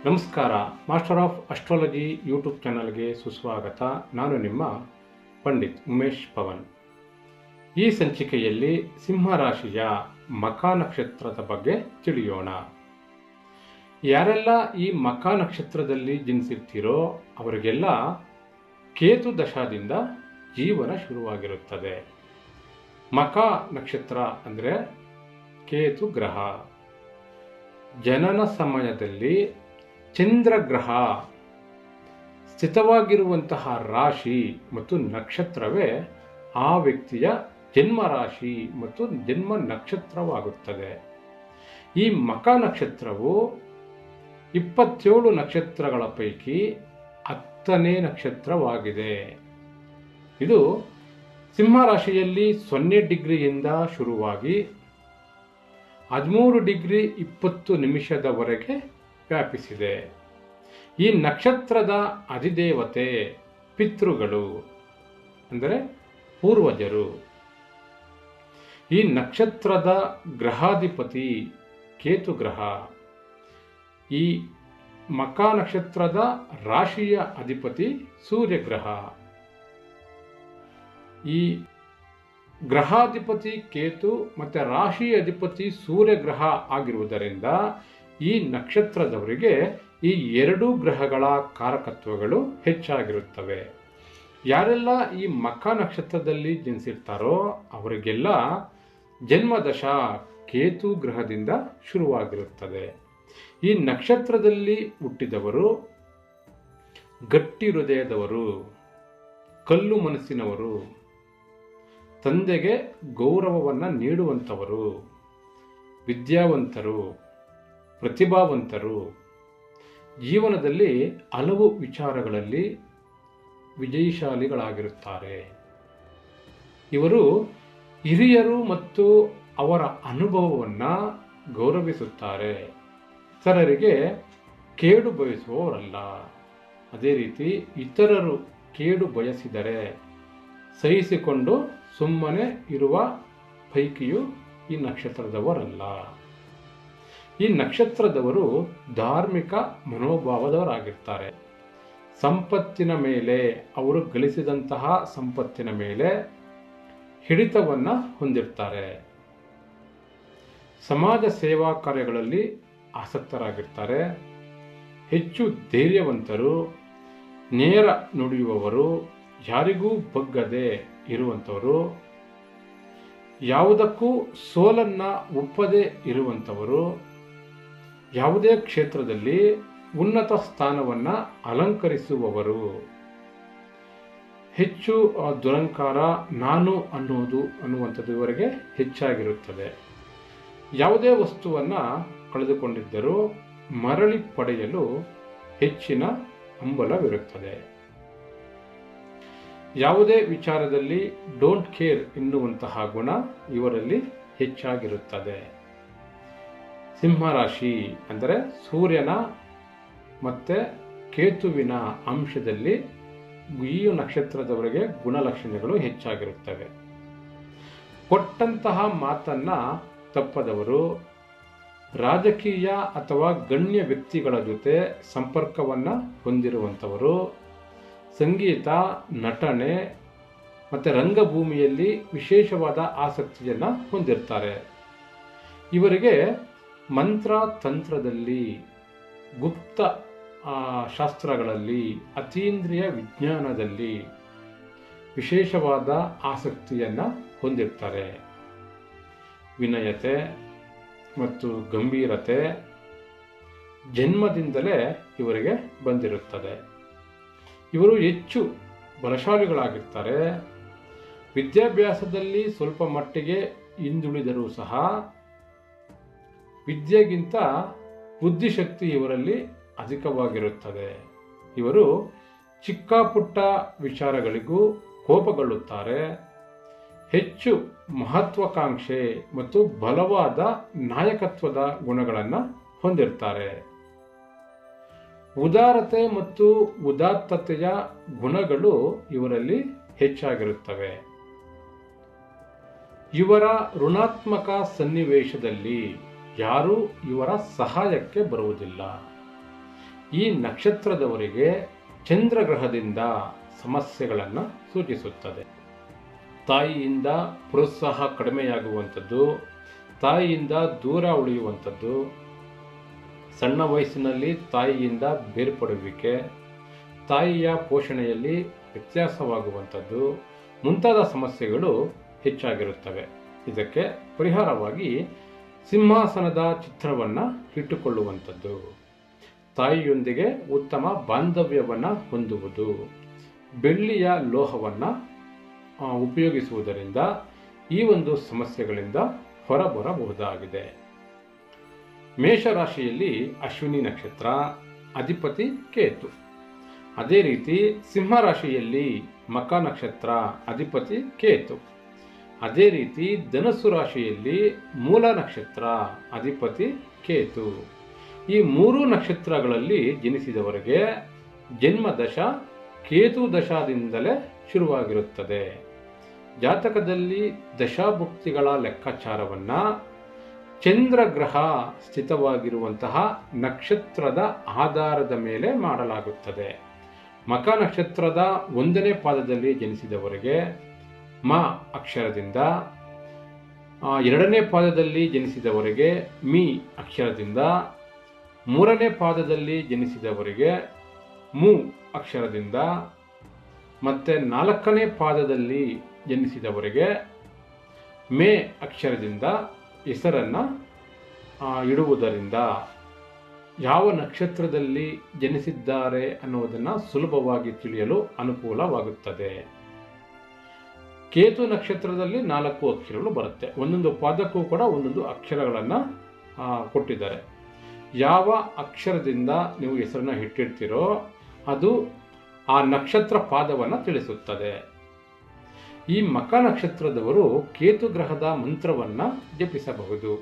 ನಮಸ್ಕಾರ. Master of astrology YouTube ಚಾನಲ್ಗೆ ಸುಸ್ವಾಗತ. ನಾನು ನಿಮ್ಮ ಪಂಡಿತ್ ಉಮೇಶ್ ಪವನ್. ಈ ಸಂಚಿಕೆಯಲ್ಲಿ ಸಿಂಹರಾಶಿಯ ಮಖ ನಕ್ಷತ್ರದ ಬಗ್ಗೆ ತಿಳಿಯೋಣ. ಯಾರೆಲ್ಲ ಈ ಮಖ ನಕ್ಷತ್ರದಲ್ಲಿ ಜನಿಸಿರ್ತೀರೋ ಅವರಿಗೆಲ್ಲ ಕೇತು ದಶಾದಿಂದ ಜೀವನ ಶುರುವಾಗಿರುತ್ತದೆ. ಮಖ ನಕ್ಷತ್ರ ಅಂದರೆ ಕೇತು ಗ್ರಹ. ಜನನ ಸಮಯದಲ್ಲಿ ಚಂದ್ರಗ್ರಹ ಸ್ಥಿತವಾಗಿರುವಂತಹ ರಾಶಿ ಮತ್ತು ನಕ್ಷತ್ರವೇ ಆ ವ್ಯಕ್ತಿಯ ಜನ್ಮ ರಾಶಿ ಮತ್ತು ಜನ್ಮ ನಕ್ಷತ್ರವಾಗುತ್ತದೆ. ಈ ಮಖ ನಕ್ಷತ್ರವು 27 ನಕ್ಷತ್ರಗಳ ಪೈಕಿ 10ನೇ ನಕ್ಷತ್ರವಾಗಿದೆ. ಇದು ಸಿಂಹರಾಶಿಯಲ್ಲಿ 0 ಡಿಗ್ರಿಯಿಂದ ಶುರುವಾಗಿ 13 ಡಿಗ್ರಿ 20 ನಿಮಿಷದವರೆಗೆ ವ್ಯಾಪಿಸಿದೆ. ಈ ನಕ್ಷತ್ರದ ಅಧಿದೇವತೆ ಪಿತೃಗಳು ಅಂದರೆ ಪೂರ್ವಜರು. ಈ ನಕ್ಷತ್ರದ ಗ್ರಹಾಧಿಪತಿ ಕೇತು ಗ್ರಹ. ಈ ಮಖ ನಕ್ಷತ್ರದ ರಾಶಿಯ ಅಧಿಪತಿ ಸೂರ್ಯಗ್ರಹ. ಈ ಗ್ರಹಾಧಿಪತಿ ಕೇತು ಮತ್ತು ರಾಶಿ ಅಧಿಪತಿ ಸೂರ್ಯಗ್ರಹ ಆಗಿರುವುದರಿಂದ ಈ ನಕ್ಷತ್ರದವರಿಗೆ ಈ ಎರಡೂ ಗ್ರಹಗಳ ಕಾರಕತ್ವಗಳು ಹೆಚ್ಚಾಗಿರುತ್ತವೆ. ಯಾರೆಲ್ಲ ಈ ಮಖ ನಕ್ಷತ್ರದಲ್ಲಿ ಜನಿಸಿರ್ತಾರೋ ಅವರಿಗೆಲ್ಲ ಜನ್ಮದಶ ಕೇತು ಗ್ರಹದಿಂದ ಶುರುವಾಗಿರುತ್ತದೆ. ಈ ನಕ್ಷತ್ರದಲ್ಲಿ ಹುಟ್ಟಿದವರು ಗಟ್ಟಿ ಹೃದಯದವರು, ಕಲ್ಲು ಮನಸ್ಸಿನವರು, ತಂದೆಗೆ ಗೌರವವನ್ನು ನೀಡುವಂಥವರು, ವಿದ್ಯಾವಂತರು, ಪ್ರತಿಭಾವಂತರು, ಜೀವನದಲ್ಲಿ ಹಲವು ವಿಚಾರಗಳಲ್ಲಿ ವಿಜಯಶಾಲಿಗಳಾಗಿರುತ್ತಾರೆ. ಇವರು ಹಿರಿಯರು ಮತ್ತು ಅವರ ಅನುಭವವನ್ನು ಗೌರವಿಸುತ್ತಾರೆ. ಇತರರಿಗೆ ಕೇಡು ಬಯಸುವವರಲ್ಲ. ಅದೇ ರೀತಿ ಇತರರು ಕೇಡು ಬಯಸಿದರೆ ಸಹಿಸಿಕೊಂಡು ಸುಮ್ಮನೆ ಇರುವ ಪೈಕಿಯೂ ಈ ನಕ್ಷತ್ರದವರಲ್ಲ. ಈ ನಕ್ಷತ್ರದವರು ಧಾರ್ಮಿಕ ಮನೋಭಾವದವರಾಗಿರ್ತಾರೆ. ಸಂಪತ್ತಿನ ಮೇಲೆ, ಅವರು ಗಳಿಸಿದಂತಹ ಸಂಪತ್ತಿನ ಮೇಲೆ ಹಿಡಿತವನ್ನು ಹೊಂದಿರ್ತಾರೆ. ಸಮಾಜ ಸೇವಾ ಕಾರ್ಯಗಳಲ್ಲಿ ಆಸಕ್ತರಾಗಿರ್ತಾರೆ. ಹೆಚ್ಚು ಧೈರ್ಯವಂತರು, ನೇರ ನುಡಿಯುವವರು, ಯಾರಿಗೂ ಬಗ್ಗದೆ ಇರುವಂಥವರು, ಯಾವುದಕ್ಕೂ ಸೋಲನ್ನು ಒಪ್ಪದೆ ಇರುವಂಥವರು, ಯಾವುದೇ ಕ್ಷೇತ್ರದಲ್ಲಿ ಉನ್ನತ ಸ್ಥಾನವನ್ನು ಅಲಂಕರಿಸುವವರು, ಹೆಚ್ಚು ದುರಂಕಾರ, ನಾನು ಅನ್ನುವಂಥದ್ದು ಇವರಿಗೆ ಹೆಚ್ಚಾಗಿರುತ್ತದೆ. ಯಾವುದೇ ವಸ್ತುವನ್ನು ಕಳೆದುಕೊಂಡಿದ್ದರೂ ಮರಳಿ ಪಡೆಯಲು ಹೆಚ್ಚಿನ ಹಂಬಲವಿರುತ್ತದೆ. ಯಾವುದೇ ವಿಚಾರದಲ್ಲಿ ಡೋಂಟ್ ಕೇರ್ ಎನ್ನುವಂತಹ ಗುಣ ಇವರಲ್ಲಿ ಹೆಚ್ಚಾಗಿರುತ್ತದೆ. ಸಿಂಹರಾಶಿ ಅಂದರೆ ಸೂರ್ಯನ ಮತ್ತು ಕೇತುವಿನ ಅಂಶದಲ್ಲಿ ಈ ನಕ್ಷತ್ರದವರೆಗೆ ಗುಣಲಕ್ಷಣಗಳು ಹೆಚ್ಚಾಗಿರುತ್ತವೆ. ಕೊಟ್ಟಂತಹ ಮಾತನ್ನು ತಪ್ಪದವರು, ರಾಜಕೀಯ ಅಥವಾ ಗಣ್ಯ ವ್ಯಕ್ತಿಗಳ ಜೊತೆ ಸಂಪರ್ಕವನ್ನು ಹೊಂದಿರುವಂಥವರು, ಸಂಗೀತ, ನಟನೆ ಮತ್ತು ರಂಗಭೂಮಿಯಲ್ಲಿ ವಿಶೇಷವಾದ ಆಸಕ್ತಿಯನ್ನು ಹೊಂದಿರ್ತಾರೆ. ಇವರಿಗೆ ಮಂತ್ರ ತಂತ್ರದಲ್ಲಿ, ಗುಪ್ತ ಶಾಸ್ತ್ರಗಳಲ್ಲಿ, ಅತೀಂದ್ರಿಯ ವಿಜ್ಞಾನದಲ್ಲಿ ವಿಶೇಷವಾದ ಆಸಕ್ತಿಯನ್ನು ಹೊಂದಿರ್ತಾರೆ. ವಿನಯತೆ ಮತ್ತು ಗಂಭೀರತೆ ಜನ್ಮದಿಂದಲೇ ಇವರಿಗೆ ಬಂದಿರುತ್ತದೆ. ಇವರು ಹೆಚ್ಚು ಬಲಶಾಲಿಗಳಾಗಿರ್ತಾರೆ. ವಿದ್ಯಾಭ್ಯಾಸದಲ್ಲಿ ಸ್ವಲ್ಪ ಮಟ್ಟಿಗೆ ಹಿಂದುಳಿದರೂ ಸಹ ವಿದ್ಯೆಗಿಂತ ಬುದ್ಧಿಶಕ್ತಿ ಇವರಲ್ಲಿ ಅಧಿಕವಾಗಿರುತ್ತದೆ. ಇವರು ಚಿಕ್ಕ ಪುಟ್ಟ ವಿಚಾರಗಳಿಗೂ ಕೋಪಗೊಳ್ಳುತ್ತಾರೆ. ಹೆಚ್ಚು ಮಹತ್ವಾಕಾಂಕ್ಷೆ ಮತ್ತು ಬಲವಾದ ನಾಯಕತ್ವದ ಗುಣಗಳನ್ನು ಹೊಂದಿರ್ತಾರೆ. ಉದಾರತೆ ಮತ್ತು ಉದಾತ್ತತೆಯ ಗುಣಗಳು ಇವರಲ್ಲಿ ಹೆಚ್ಚಾಗಿರುತ್ತವೆ. ಇವರ ಋಣಾತ್ಮಕ ಸನ್ನಿವೇಶದಲ್ಲಿ ಯಾರೂ ಇವರ ಸಹಾಯಕ್ಕೆ ಬರುವುದಿಲ್ಲ. ಈ ನಕ್ಷತ್ರದವರಿಗೆ ಚಂದ್ರಗ್ರಹದಿಂದ ಸಮಸ್ಯೆಗಳನ್ನು ಸೂಚಿಸುತ್ತದೆ. ತಾಯಿಯಿಂದ ಪ್ರೋತ್ಸಾಹ ಕಡಿಮೆಯಾಗುವಂಥದ್ದು, ತಾಯಿಯಿಂದ ದೂರ ಉಳಿಯುವಂಥದ್ದು, ಸಣ್ಣ ವಯಸ್ಸಿನಲ್ಲಿ ತಾಯಿಯಿಂದ ಬೇರ್ಪಡುವಿಕೆ, ತಾಯಿಯ ಪೋಷಣೆಯಲ್ಲಿ ವ್ಯತ್ಯಾಸವಾಗುವಂಥದ್ದು ಮುಂತಾದ ಸಮಸ್ಯೆಗಳು ಹೆಚ್ಚಾಗಿರುತ್ತವೆ. ಇದಕ್ಕೆ ಪರಿಹಾರವಾಗಿ ಸಿಂಹಾಸನದ ಚಿತ್ರವನ್ನು ಇಟ್ಟುಕೊಳ್ಳುವಂಥದ್ದು, ತಾಯಿಯೊಂದಿಗೆ ಉತ್ತಮ ಬಾಂಧವ್ಯವನ್ನು ಹೊಂದುವುದು, ಬೆಳ್ಳಿಯ ಲೋಹವನ್ನು ಉಪಯೋಗಿಸುವುದರಿಂದ ಈ ಒಂದು ಸಮಸ್ಯೆಗಳಿಂದ ಹೊರಬರಬಹುದಾಗಿದೆ. ಮೇಷರಾಶಿಯಲ್ಲಿ ಅಶ್ವಿನಿ ನಕ್ಷತ್ರ, ಅಧಿಪತಿ ಕೇತು. ಅದೇ ರೀತಿ ಸಿಂಹರಾಶಿಯಲ್ಲಿ ಮಕ ನಕ್ಷತ್ರ, ಅಧಿಪತಿ ಕೇತು. ಅದೇ ರೀತಿ ಧನಸ್ಸು ರಾಶಿಯಲ್ಲಿ ಮೂಲ ನಕ್ಷತ್ರ, ಅಧಿಪತಿ ಕೇತು. ಈ ಮೂರು ನಕ್ಷತ್ರಗಳಲ್ಲಿ ಜನಿಸಿದವರಿಗೆ ಜನ್ಮದಶ ಕೇತು ದಶಾದಿಂದಲೇ ಶುರುವಾಗಿರುತ್ತದೆ. ಜಾತಕದಲ್ಲಿ ದಶಾಭುಕ್ತಿಗಳ ಲೆಕ್ಕಾಚಾರವನ್ನು ಚಂದ್ರಗ್ರಹ ಸ್ಥಿತವಾಗಿರುವಂತಹ ನಕ್ಷತ್ರದ ಆಧಾರದ ಮೇಲೆ ಮಾಡಲಾಗುತ್ತದೆ. ಮಕ ನಕ್ಷತ್ರದ 1ನೇ ಪಾದದಲ್ಲಿ ಜನಿಸಿದವರಿಗೆ ಮ ಅಕ್ಷರದಿಂದ, 2ನೇ ಪಾದದಲ್ಲಿ ಜನಿಸಿದವರಿಗೆ ಮಿ ಅಕ್ಷರದಿಂದ, 3ನೇ ಪಾದದಲ್ಲಿ ಜನಿಸಿದವರಿಗೆ ಮು ಅಕ್ಷರದಿಂದ, ಮತ್ತು 4ನೇ ಪಾದದಲ್ಲಿ ಜನಿಸಿದವರಿಗೆ ಮೇ ಅಕ್ಷರದಿಂದ ಹೆಸರನ್ನು ಇಡುವುದರಿಂದ ಯಾವ ನಕ್ಷತ್ರದಲ್ಲಿ ಜನಿಸಿದ್ದಾರೆ ಅನ್ನುವುದನ್ನು ಸುಲಭವಾಗಿ ತಿಳಿಯಲು ಅನುಕೂಲವಾಗುತ್ತದೆ. ಕೇತು ನಕ್ಷತ್ರದಲ್ಲಿ 4 ಅಕ್ಷರಗಳು ಬರುತ್ತೆ. ಒಂದೊಂದು ಪಾದಕ್ಕೂ ಕೂಡ ಒಂದೊಂದು ಅಕ್ಷರಗಳನ್ನು ಕೊಟ್ಟಿದ್ದಾರೆ. ಯಾವ ಅಕ್ಷರದಿಂದ ನೀವು ಹೆಸರನ್ನು ಇಟ್ಟಿರ್ತೀರೋ ಅದು ಆ ನಕ್ಷತ್ರ ಪಾದವನ್ನು ತಿಳಿಸುತ್ತದೆ. ಈ ಮಕ ನಕ್ಷತ್ರದವರು ಕೇತು ಗ್ರಹದ ಮಂತ್ರವನ್ನು ಜಪಿಸಬಹುದು.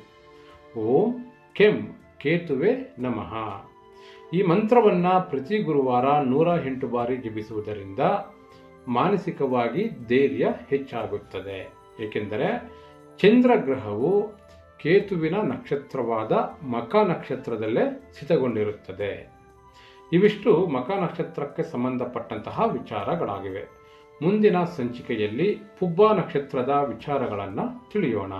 ಓಂ ಕೆಂ ಕೇತುವೆ ನಮಃ. ಈ ಮಂತ್ರವನ್ನು ಪ್ರತಿ ಗುರುವಾರ 108 ಬಾರಿ ಜಪಿಸುವುದರಿಂದ ಮಾನಸಿಕವಾಗಿ ಧೈರ್ಯ ಹೆಚ್ಚಾಗುತ್ತದೆ. ಏಕೆಂದರೆ ಚಂದ್ರಗ್ರಹವು ಕೇತುವಿನ ನಕ್ಷತ್ರವಾದ ಮಕ ನಕ್ಷತ್ರದಲ್ಲೇ ಸ್ಥಿತಗೊಂಡಿರುತ್ತದೆ. ಇವಿಷ್ಟು ಮಕ ನಕ್ಷತ್ರಕ್ಕೆ ಸಂಬಂಧಪಟ್ಟಂತಹ ವಿಚಾರಗಳಾಗಿವೆ. ಮುಂದಿನ ಸಂಚಿಕೆಯಲ್ಲಿ ಪುಬ್ಬ ನಕ್ಷತ್ರದ ವಿಚಾರಗಳನ್ನು ತಿಳಿಯೋಣ.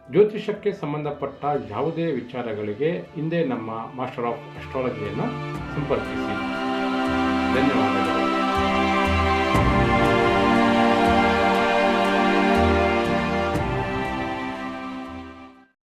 ಜ್ಯೋತಿಷಕ್ಕೆ ಸಂಬಂಧಪಟ್ಟ ಯಾವುದೇ ವಿಚಾರಗಳಿಗೆ ಹಿಂದೆ ನಮ್ಮ ಮಾಸ್ಟರ್ ಆಫ್ ಅಸ್ಟ್ರಾಲಜಿಯನ್ನು ಸಂಪರ್ಕಿಸಿ. ಧನ್ಯವಾದಗಳು.